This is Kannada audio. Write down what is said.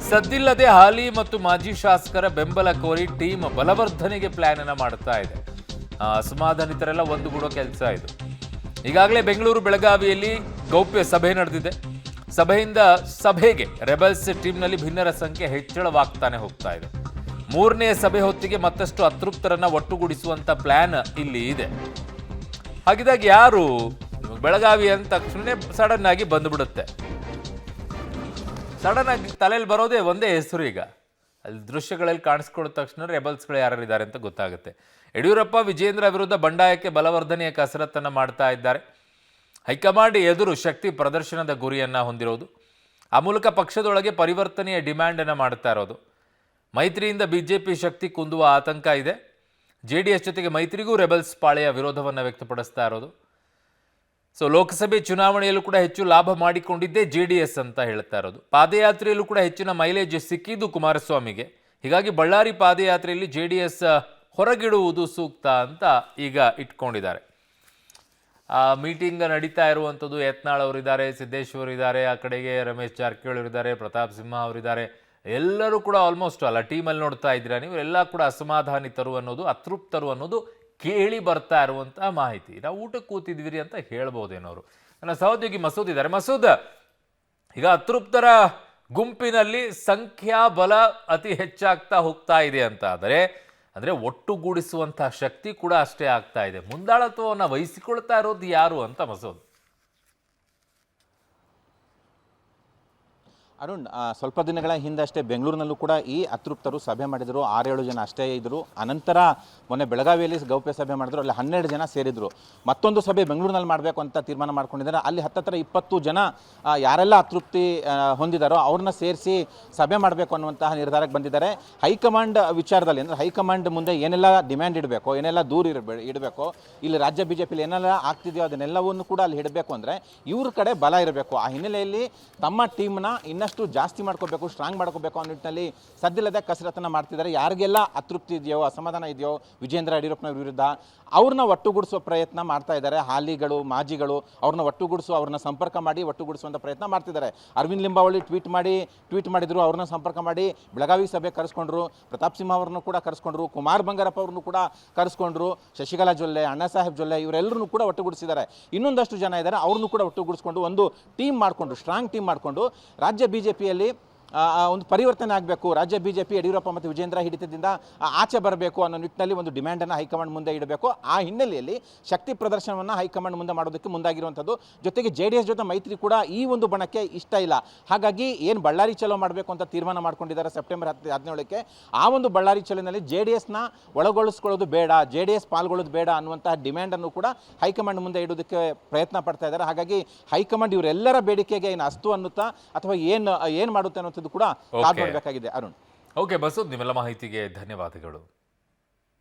ಸದ್ದಿಲ್ಲದೆ ಹಾಲಿ ಮತ್ತು ಮಾಜಿ ಶಾಸಕರ ಬೆಂಬಲ ಕೋರಿ ಟೀಮ್ ಬಲವರ್ಧನೆಗೆ ಪ್ಲಾನ್ ಅನ್ನ ಮಾಡ್ತಾ ಇದೆ. ಅಸಮಾಧಾನಿತರೆಲ್ಲ ಒಂದುಗೂಡೋ ಕೆಲಸ ಇದು. ಈಗಾಗಲೇ ಬೆಂಗಳೂರು ಬೆಳಗಾವಿಯಲ್ಲಿ ಗೌಪ್ಯ ಸಭೆ ನಡೆದಿದೆ. ಸಭೆಯಿಂದ ಸಭೆಗೆ ರೆಬಲ್ಸ್ ಟೀಮ್ನಲ್ಲಿ ಭಿನ್ನರ ಸಂಖ್ಯೆ ಹೆಚ್ಚಳವಾಗ್ತಾನೆ ಹೋಗ್ತಾ ಇದೆ. ಮೂರನೇ ಸಭೆ ಹೊತ್ತಿಗೆ ಮತ್ತಷ್ಟು ಅತೃಪ್ತರನ್ನ ಒಟ್ಟುಗೂಡಿಸುವಂತ ಪ್ಲಾನ್ ಇಲ್ಲಿ ಇದೆ. ಹಾಗಿದ್ದಾಗ ಯಾರು ಬೆಳಗಾವಿ ಅಂದ ತಕ್ಷಣ ಸಡನ್ ಆಗಿ ಬಂದ್ಬಿಡುತ್ತೆ. ಸಡನ್ ಆಗಿ ತಲೆಯಲ್ಲಿ ಬರೋದೇ ಒಂದೇ ಹೆಸರು. ಈಗ ಅಲ್ಲಿ ದೃಶ್ಯಗಳಲ್ಲಿ ಕಾಣಿಸ್ಕೊಳ್ಳೋ ತಕ್ಷಣ ರೆಬಲ್ಸ್ಗಳು ಯಾರಿದ್ದಾರೆ ಅಂತ ಗೊತ್ತಾಗುತ್ತೆ. ಯಡಿಯೂರಪ್ಪ ವಿಜೇಂದ್ರ ವಿರುದ್ಧ ಬಂಡಾಯಕ್ಕೆ ಬಲವರ್ಧನೆಯ ಕಸರತ್ತನ್ನು ಮಾಡ್ತಾ ಇದ್ದಾರೆ. ಹೈಕಮಾಂಡ್ ಎದುರು ಶಕ್ತಿ ಪ್ರದರ್ಶನದ ಗುರಿಯನ್ನ ಹೊಂದಿರೋದು, ಆ ಮೂಲಕ ಪಕ್ಷದೊಳಗೆ ಪರಿವರ್ತನೆಯ ಡಿಮ್ಯಾಂಡ್ ಅನ್ನು ಮಾಡ್ತಾ ಇರೋದು. ಮೈತ್ರಿಯಿಂದ ಬಿಜೆಪಿ ಶಕ್ತಿ ಕುಂದುವ ಆತಂಕ ಇದೆ. ಜೆಡಿಎಸ್ ಜೊತೆಗೆ ಮೈತ್ರಿಗೂ ರೆಬಲ್ಸ್ ಪಾಳೆಯ ವಿರೋಧವನ್ನು ವ್ಯಕ್ತಪಡಿಸ್ತಾ ಇರೋದು. ಲೋಕಸಭೆ ಚುನಾವಣೆಯಲ್ಲೂ ಕೂಡ ಹೆಚ್ಚು ಲಾಭ ಮಾಡಿಕೊಂಡಿದ್ದೇ ಜೆಡಿಎಸ್ ಅಂತ ಹೇಳ್ತಾ ಇರೋದು. ಪಾದಯಾತ್ರೆಯಲ್ಲೂ ಕೂಡ ಹೆಚ್ಚಿನ ಮೈಲೇಜ್ ಸಿಕ್ಕಿದ್ದು ಕುಮಾರಸ್ವಾಮಿಗೆ. ಹೀಗಾಗಿ ಬಳ್ಳಾರಿ ಪಾದಯಾತ್ರೆಯಲ್ಲಿ ಜೆಡಿಎಸ್ ಹೊರಗಿಡುವುದು ಸೂಕ್ತ ಅಂತ ಈಗ ಇಟ್ಕೊಂಡಿದ್ದಾರೆ. ಆ ಮೀಟಿಂಗ್ ನಡೀತಾ ಇರುವಂಥದ್ದು ಯತ್ನಾಳ್ ಅವರಿದ್ದಾರೆ, ಸಿದ್ದೇಶ್ವರ್ ಇದ್ದಾರೆ, ಆ ಕಡೆಗೆ ರಮೇಶ್ ಜಾರಕಿಹೊಳಿ ಅವರಿದ್ದಾರೆ, ಪ್ರತಾಪ್ ಸಿಂಹ ಅವರಿದ್ದಾರೆ. ಎಲ್ಲರೂ ಕೂಡ ಆಲ್ಮೋಸ್ಟ್ ಅಲ್ಲ ಟೀಮಲ್ಲಿ ನೋಡ್ತಾ ಇದ್ದೀರಾ ನೀವು, ಎಲ್ಲ ಕೂಡ ಅಸಮಾಧಾನಿತರು ಅನ್ನೋದು, ಅತೃಪ್ತರು ಅನ್ನೋದು ಕೇಳಿ ಬರ್ತಾ ಇರುವಂತಹ ಮಾಹಿತಿ. ನಾವು ಊಟಕ್ಕೆ ಕೂತಿದ್ವಿರಿ ಅಂತ ಹೇಳ್ಬೋದೇನವರು. ನನ್ನ ಸಹೋದ್ಯೋಗಿ ಮಸೂದ್ ಇದ್ದಾರೆ. ಮಸೂದ್, ಈಗ ಅತೃಪ್ತರ ಗುಂಪಿನಲ್ಲಿ ಸಂಖ್ಯಾಬಲ ಅತಿ ಹೆಚ್ಚಾಗ್ತಾ ಹೋಗ್ತಾ ಇದೆ ಅಂತ ಅಂದರೆ ಒಟ್ಟುಗೂಡಿಸುವಂತಹ ಶಕ್ತಿ ಕೂಡ ಅಷ್ಟೇ ಆಗ್ತಾ ಇದೆ. ಮುಂದಾಳತ್ವವನ್ನು ವಹಿಸಿಕೊಳ್ತಾ ಇರೋದು ಯಾರು ಅಂತ ಮಸೂದ್? ಅರುಣ್, ಸ್ವಲ್ಪ ದಿನಗಳ ಹಿಂದಷ್ಟೇ ಬೆಂಗಳೂರಿನಲ್ಲೂ ಕೂಡ ಈ ಅತೃಪ್ತರು ಸಭೆ ಮಾಡಿದರು. 6-7 ಜನ ಅಷ್ಟೇ ಇದ್ದರು. ಅನಂತರ ಮೊನ್ನೆ ಬೆಳಗಾವಿಯಲ್ಲಿ ಗೌಪ್ಯ ಸಭೆ ಮಾಡಿದ್ರು. ಅಲ್ಲಿ 12 ಜನ ಸೇರಿದ್ರು. ಮತ್ತೊಂದು ಸಭೆ ಬೆಂಗಳೂರಿನಲ್ಲಿ ಮಾಡಬೇಕು ಅಂತ ತೀರ್ಮಾನ ಮಾಡ್ಕೊಂಡಿದ್ದಾರೆ. ಅಲ್ಲಿ ಹತ್ತಿರ 20 ಜನ ಯಾರೆಲ್ಲ ಅತೃಪ್ತಿ ಹೊಂದಿದಾರೋ ಅವ್ರನ್ನ ಸೇರಿಸಿ ಸಭೆ ಮಾಡಬೇಕು ಅನ್ನುವಂತಹ ನಿರ್ಧಾರಕ್ಕೆ ಬಂದಿದ್ದಾರೆ. ಹೈಕಮಾಂಡ್ ವಿಚಾರದಲ್ಲಿ, ಅಂದರೆ ಹೈಕಮಾಂಡ್ ಮುಂದೆ ಏನೆಲ್ಲ ಡಿಮ್ಯಾಂಡ್ ಇಡಬೇಕು, ಏನೆಲ್ಲ ದೂರ ಇಡಬೇಕು, ಇಲ್ಲಿ ರಾಜ್ಯ ಬಿಜೆಪಿಲಿ ಏನೆಲ್ಲ ಆಗ್ತಿದೆಯೋ ಅದನ್ನೆಲ್ಲವನ್ನು ಕೂಡ ಅಲ್ಲಿ ಇಡಬೇಕು. ಅಂದರೆ ಇವ್ರ ಕಡೆ ಬಲ ಇರಬೇಕು. ಆ ಹಿನ್ನೆಲೆಯಲ್ಲಿ ತಮ್ಮ ಟೀಮ್ನ ಇನ್ನಷ್ಟು ಜಾಸ್ತಿ ಮಾಡ್ಕೋಬೇಕು, ಸ್ಟ್ರಾಂಗ್ ಮಾಡ್ಕೋಬೇಕು ಅನ್ನೋ ನಿಟ್ಟಿನಲ್ಲಿ ಸದ್ದಿಲ್ಲದೆ ಕಸರತ್ತನ್ನು ಮಾಡ್ತಿದ್ದಾರೆ. ಯಾರಿಗೆಲ್ಲ ಅತೃಪ್ತಿ ಇದೆಯೋ, ಅಸಮಾಧಾನ ಇದೆಯೋ ವಿಜೇಂದ್ರ ಯಡಿಯೂರಪ್ಪನವ್ರ ವಿರುದ್ಧ, ಅವ್ರನ್ನ ಒಟ್ಟುಗೂಡಿಸುವ ಪ್ರಯತ್ನ ಮಾಡ್ತಾ ಇದ್ದಾರೆ. ಹಾಲಿಗಳು, ಮಾಜಿಗಳು ಅವ್ರನ್ನ ಅವ್ರನ್ನ ಸಂಪರ್ಕ ಮಾಡಿ ಒಟ್ಟುಗೂಡಿಸುವಂಥ ಪ್ರಯತ್ನ ಮಾಡ್ತಿದ್ದಾರೆ. ಅರವಿಂದ್ ಲಿಂಬಾವಳಿ ಟ್ವೀಟ್ ಮಾಡಿದ್ರು, ಅವ್ರನ್ನ ಸಂಪರ್ಕ ಮಾಡಿ ಬೆಳಗಾವಿ ಸಭೆ ಕರೆಸ್ಕೊಂಡ್ರು. ಪ್ರತಾಪ್ ಸಿಂಹ ಅವ್ರನ್ನು ಕೂಡ ಕರೆಸ್ಕೊಂಡ್ರು. ಕುಮಾರ್ ಬಂಗಾರಪ್ಪ ಅವ್ರನ್ನು ಕೂಡ ಕರೆಸ್ಕೊಂಡ್ರು. ಶಶಿಕಲಾ ಜೊಲ್ಲೆ, ಅಣ್ಣಾ ಸಾಹೇಬ್ ಜೊಲ್ಲೆ ಇವರೆಲ್ಲರೂ ಕೂಡ ಒಟ್ಟುಗೂಡಿಸಿದ್ದಾರೆ. ಇನ್ನೊಂದಷ್ಟು ಜನ ಇದ್ದಾರೆ, ಅವ್ರನ್ನೂ ಕೂಡ ಒಟ್ಟುಗೂಡಿಸ್ಕೊಂಡು ಒಂದು ಟೀಮ್ ಮಾಡಿಕೊಂಡು, ಸ್ಟ್ರಾಂಗ್ ಟೀಮ್ ಮಾಡಿಕೊಂಡು ರಾಜ್ಯ ಬಿಜೆಪಿಯಲ್ಲಿ ಒಂದು ಪರಿವರ್ತನೆ ಆಗಬೇಕು. ರಾಜ್ಯ ಬಿಜೆಪಿ ಯಡಿಯೂರಪ್ಪ ಮತ್ತು ವಿಜೇಂದ್ರ ಹಿಡಿತದಿಂದ ಆಚೆ ಬರಬೇಕು ಅನ್ನೋ ನಿಟ್ಟಿನಲ್ಲಿ ಒಂದು ಡಿಮ್ಯಾಂಡನ್ನು ಹೈಕಮಾಂಡ್ ಮುಂದೆ ಇಡಬೇಕು. ಆ ಹಿನ್ನೆಲೆಯಲ್ಲಿ ಶಕ್ತಿ ಪ್ರದರ್ಶನವನ್ನು ಹೈಕಮಾಂಡ್ ಮುಂದೆ ಮಾಡೋದಕ್ಕೆ ಮುಂದಾಗಿರುವಂಥದ್ದು. ಜೊತೆಗೆ JDS ಜೊತೆ ಮೈತ್ರಿ ಕೂಡ ಈ ಒಂದು ಬಣಕ್ಕೆ ಇಷ್ಟ ಇಲ್ಲ. ಹಾಗಾಗಿ ಏನು ಬಳ್ಳಾರಿ ಚಲೋ ಮಾಡಬೇಕು ಅಂತ ತೀರ್ಮಾನ ಮಾಡ್ಕೊಂಡಿದ್ದಾರೆ ಸೆಪ್ಟೆಂಬರ್ 17ಕ್ಕೆ. ಆ ಒಂದು ಬಳ್ಳಾರಿ ಚಲೋನಲ್ಲಿ JDSನ ಒಳಗೊಳಿಸ್ಕೊಳ್ಳೋದು ಬೇಡ, JDS ಪಾಲ್ಗೊಳ್ಳೋದು ಬೇಡ ಅನ್ನುವಂತಹ ಡಿಮ್ಯಾಂಡನ್ನು ಕೂಡ ಹೈಕಮಾಂಡ್ ಮುಂದೆ ಇಡೋದಕ್ಕೆ ಪ್ರಯತ್ನ ಪಡ್ತಾ ಇದ್ದಾರೆ. ಹಾಗಾಗಿ ಹೈಕಮಾಂಡ್ ಇವರೆಲ್ಲರ ಬೇಡಿಕೆಗೆ ಏನು ಅಸ್ತು ಅನ್ನುತ್ತಾ ಅಥವಾ ಏನು ಮಾಡುತ್ತೆ ಅನ್ನೋದು ಕೂಡ ಕಾದು ನೋಡಬೇಕಾಗಿದೆ. ಅರುಣ್. ಓಕೆ ಬಸು, ನಿಮ್ಮೆಲ್ಲ ಮಾಹಿತಿಗೆ ಧನ್ಯವಾದಗಳು.